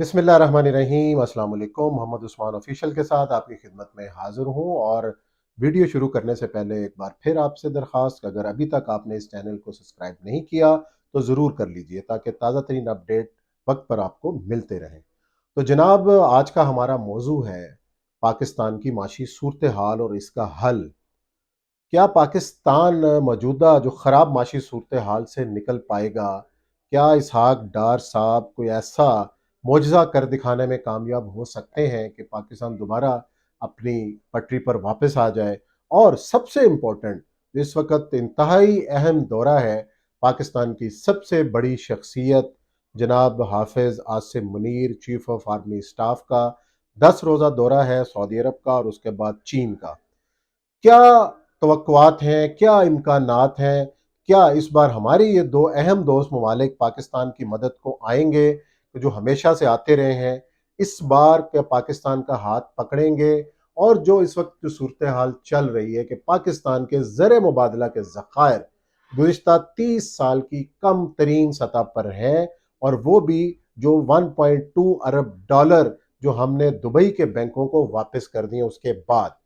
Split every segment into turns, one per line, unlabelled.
बिस्मिल्लाहिर्रहमानिर्रहीम। अस्सलाम वालेकुम। मोहम्मद उस्मान ऑफिशियल के साथ आपकी खिदमत में हाजिर हूँ। और वीडियो शुरू करने से पहले एक बार फिर आपसे दरख्वास्त, अगर अभी तक आपने इस चैनल को सब्सक्राइब नहीं किया तो ज़रूर कर लीजिए ताकि ताज़ा तरीन अपडेट वक्त पर आपको मिलते रहें। तो जनाब, आज का हमारा मौजू है पाकिस्तान की माशी सूरत हाल और इसका हल। क्या पाकिस्तान मौजूदा जो ख़राब माशी सूरत हाल से निकल पाएगा? क्या इसहाक डार साहब कोई ऐसा मोजज़ा कर दिखाने में कामयाब हो सकते हैं कि पाकिस्तान दोबारा अपनी पटरी पर वापस आ जाए? और सबसे इम्पोर्टेंट, इस वक्त इंतहाई अहम दौरा है पाकिस्तान की सबसे बड़ी शख्सियत जनाब हाफिज़ Asim Munir, chief of army staff का 10 रोज़ा दौरा है सऊदी अरब का और उसके बाद चीन का। क्या तवक्कुआत हैं, क्या इम्कानात हैं? क्या इस बार हमारे ये दो अहम दोस्त ममालिक पाकिस्तान की मदद को आएंगे जो हमेशा से आते रहे हैं? इस बार क्या पाकिस्तान का हाथ पकड़ेंगे? और जो इस वक्त जो सूरत हाल चल रही है कि पाकिस्तान के ज़र मुबादला के ज़खायर गुज़िश्ता 30 साल की कम तरीन सतह पर है, और वो भी जो 1.2 अरब डॉलर जो हमने दुबई के बैंकों को वापस कर दिए उसके बाद।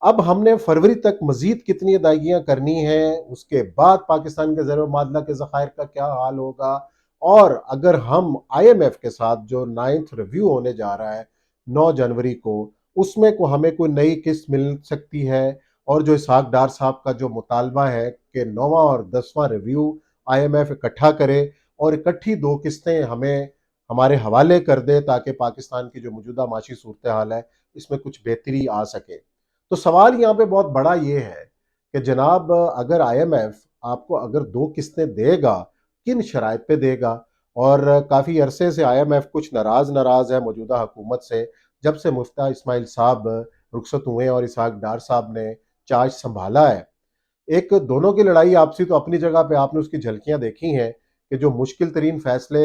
अब हमने फरवरी तक मजीद कितनी अदायगियां करनी हैं, उसके बाद पाकिस्तान के ज़र मादला के ज़खायर का क्या हाल होगा। और अगर हम IMF के साथ जो 9th रिव्यू होने जा रहा है 9 जनवरी को, उसमें को हमें कोई नई किस्त मिल सकती है। और जो इसहाक डार साहब का जो मुतालबा है कि 9वां और 10वां रिव्यू IMF इकट्ठा करे और इकट्ठी दो किस्तें हमें हमारे हवाले कर दे ताकि पाकिस्तान की जो मौजूदा माशी सूरत हाल है इसमें कुछ बेहतरी आ सके। तो सवाल यहाँ पे बहुत बड़ा ये है कि जनाब, अगर IMF आपको अगर दो किस्तें देगा, किन शराइत पे देगा? और काफ़ी अरसे से IMF कुछ नाराज़ है मौजूदा हुकूमत से, जब से मुफ्ता इस्माइल साहब रुखसत हुए और इसहाक डार साहब ने चार्ज संभाला है। एक दोनों की लड़ाई आपसी तो अपनी जगह पे आपने उसकी झलकियां देखी हैं कि जो मुश्किल तरीन फैसले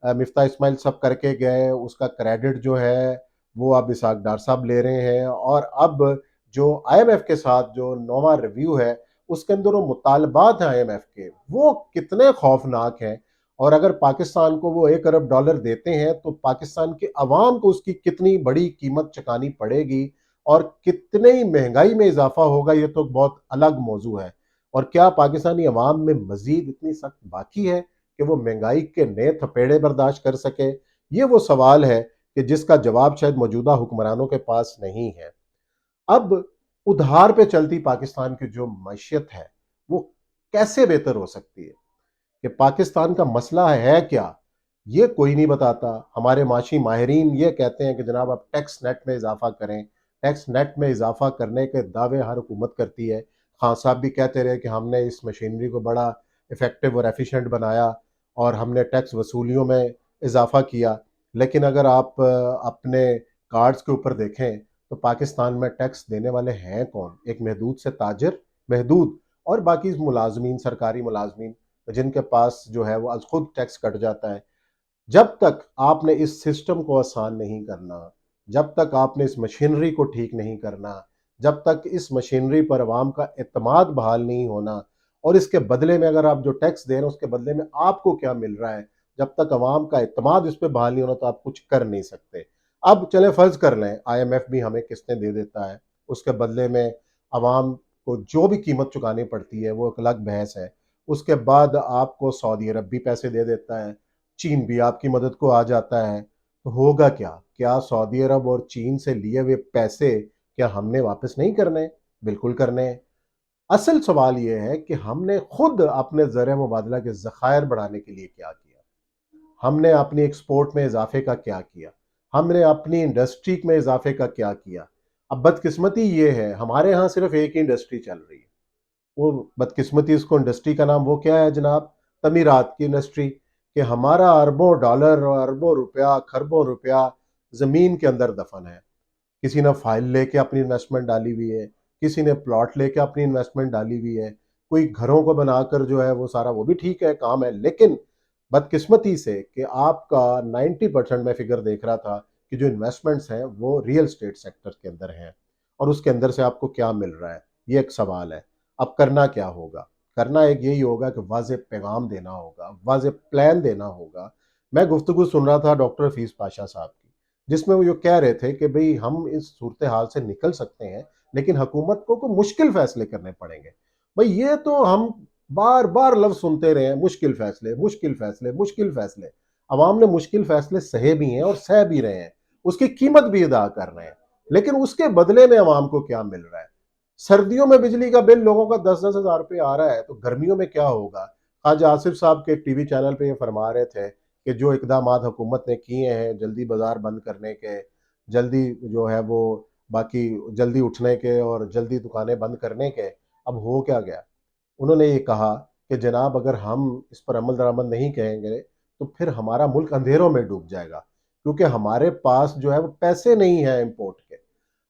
मिफ्ता इस्माइल साहब करके गए, उसका क्रेडिट जो है वो अब इसहाक डार साहब ले रहे हैं। और अब जो IMF के साथ जो 9वां रिव्यू है उसके अंदर वो मुतालबात हैं IMF के, वो कितने खौफनाक हैं। और अगर पाकिस्तान को वो 1 अरब डॉलर देते हैं तो पाकिस्तान के अवाम को उसकी कितनी बड़ी कीमत चुकानी पड़ेगी और कितनी महंगाई में इजाफा होगा, ये तो बहुत अलग मौजू है। और क्या पाकिस्तानी अवाम में मजीद इतनी सख्त बाकी है कि वो महंगाई के नए थपेड़े बर्दाश्त कर सके? ये वो सवाल है कि जिसका जवाब शायद मौजूदा हुक्मरानों के पास नहीं है। अब उधार पे चलती पाकिस्तान की जो मैशियत है वो कैसे बेहतर हो सकती है? कि पाकिस्तान का मसला है क्या, ये कोई नहीं बताता। हमारे माशी माहिरीन ये कहते हैं कि जनाब आप टैक्स नेट में इजाफा करें। टैक्स नेट में इजाफा करने के दावे हर हुकूमत करती है। खान साहब भी कहते रहे कि हमने इस मशीनरी को बड़ा इफ़ेक्टिव और एफिशिएंट बनाया और हमने टैक्स वसूलियों में इजाफा किया। लेकिन अगर आप अपने कार्ड्स के ऊपर देखें तो पाकिस्तान में टैक्स देने वाले हैं कौन? एक महदूद से ताजिर, महदूद, और बाकी मुलाजमीन, सरकारी मुलाजमीन जिनके पास जो है वो आज खुद टैक्स कट जाता है। जब तक आपने इस सिस्टम को आसान नहीं करना, जब तक आपने इस मशीनरी को ठीक नहीं करना, जब तक इस मशीनरी पर अवाम का एतमाद बहाल नहीं होना, और इसके बदले में अगर आप जो टैक्स दे रहे हैं उसके बदले में आपको क्या मिल रहा है, जब तक अवाम का एतमाद इस पर बहाल नहीं होना तो आप कुछ कर नहीं सकते। अब चले फर्ज कर लें IMF भी हमें किस्तें दे देता है, उसके बदले में अवाम को जो भी कीमत चुकानी पड़ती है वो एक अलग बहस है। उसके बाद आपको सऊदी अरब भी पैसे दे देता है, चीन भी आपकी मदद को आ जाता है। तो होगा क्या? क्या सऊदी अरब और चीन से लिए हुए पैसे क्या हमने वापस नहीं करने? बिल्कुल करने हैं। असल सवाल यह है कि हमने खुद अपने ज़र मुबादला के ज़खायर बढ़ाने के लिए क्या किया? हमने अपनी एक्सपोर्ट में इजाफे का क्या किया? हमने अपनी इंडस्ट्री में इजाफे का क्या किया? अब बदकिस्मती ये है, हमारे यहाँ सिर्फ एक ही इंडस्ट्री चल रही है। वो बदकिस्मती, उसको इंडस्ट्री का नाम वो क्या है जनाब? तमीरात की इंडस्ट्री। कि हमारा अरबों डॉलर और अरबों रुपया, खरबों रुपया जमीन के अंदर दफन है। किसी ने फाइल लेके अपनी इन्वेस्टमेंट डाली हुई है, किसी ने प्लॉट लेके अपनी इन्वेस्टमेंट डाली हुई है, कोई घरों को बनाकर जो है वो सारा, वो भी ठीक है, काम है। लेकिन बदकिस्मती से कि आपका 90% में फिगर देख रहा था कि जो इन्वेस्टमेंट्स हैं वो रियल स्टेट सेक्टर के अंदर हैं। और उसके अंदर से आपको क्या मिल रहा है, ये एक सवाल है। अब करना क्या होगा? करना एक यही होगा कि वाज़ेह पैगाम देना होगा, वाज़ेह प्लान देना होगा میں گفتگو سن رہا تھا ڈاکٹر حفیظ پاشا صاحب کی، جس میں وہ یہ کہہ رہے تھے کہ بھئی ہم اس صورتحال سے نکل سکتے ہیں، لیکن حکومت کو مشکل فیصلے کرنے پڑیں گے۔ بھئی یہ تو ہم بار بار لفظ سنتے رہے ہیں، مشکل فیصلے، مشکل فیصلے، مشکل فیصلے۔ عوام نے مشکل فیصلے سہے بھی ہیں اور سہ بھی رہے ہیں، اس کی قیمت بھی ادا کر رہے ہیں، لیکن اس کے بدلے میں عوام کو کیا مل رہا ہے؟ سردیوں میں بجلی کا بل لوگوں کا 10,000 روپے آ رہا ہے، تو گرمیوں میں کیا ہوگا؟ آج آصف صاحب کے ٹی وی چینل پہ یہ فرما رہے تھے کہ جو اقدامات حکومت نے کیے ہیں جلدی بازار بند کرنے کے، جلدی جو ہے وہ باقی جلدی اٹھنے کے اور جلدی دکانیں بند کرنے کے، اب ہو کیا گیا؟ انہوں نے یہ کہا کہ جناب اگر ہم اس پر عمل درآمد نہیں کہیں گے تو پھر ہمارا ملک اندھیروں میں ڈوب جائے گا، کیونکہ ہمارے پاس جو ہے وہ پیسے نہیں ہیں امپورٹ کے۔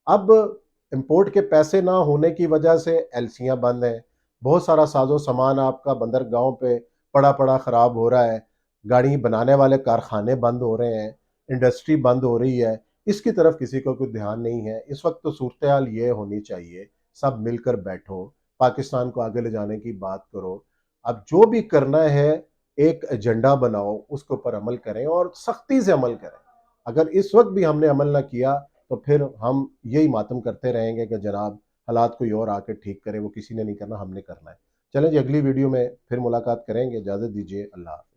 اب امپورٹ کے پیسے نہ ہونے کی وجہ سے ایلسیاں بند ہیں، بہت سارا ساز و سامان آپ کا بندرگاہوں پہ پڑا پڑا خراب ہو رہا ہے، گاڑی بنانے والے کارخانے بند ہو رہے ہیں، انڈسٹری بند ہو رہی ہے، اس کی طرف کسی کو کوئی دھیان نہیں ہے۔ اس وقت تو صورتحال یہ ہونی چاہیے، سب مل کر بیٹھو، پاکستان کو آگے لے جانے کی بات کرو، اب جو بھی کرنا ہے ایک ایجنڈا بناؤ، اس کے اوپر عمل کریں اور سختی سے عمل کریں۔ اگر اس وقت بھی ہم نے عمل نہ کیا تو پھر ہم یہی ماتم کرتے رہیں گے کہ جناب حالات کوئی اور آ کے ٹھیک کرے، وہ کسی نے نہیں کرنا، ہم نے کرنا ہے۔ چلیں جی، اگلی ویڈیو میں پھر ملاقات کریں گے، اجازت دیجیے، اللہ حافظ۔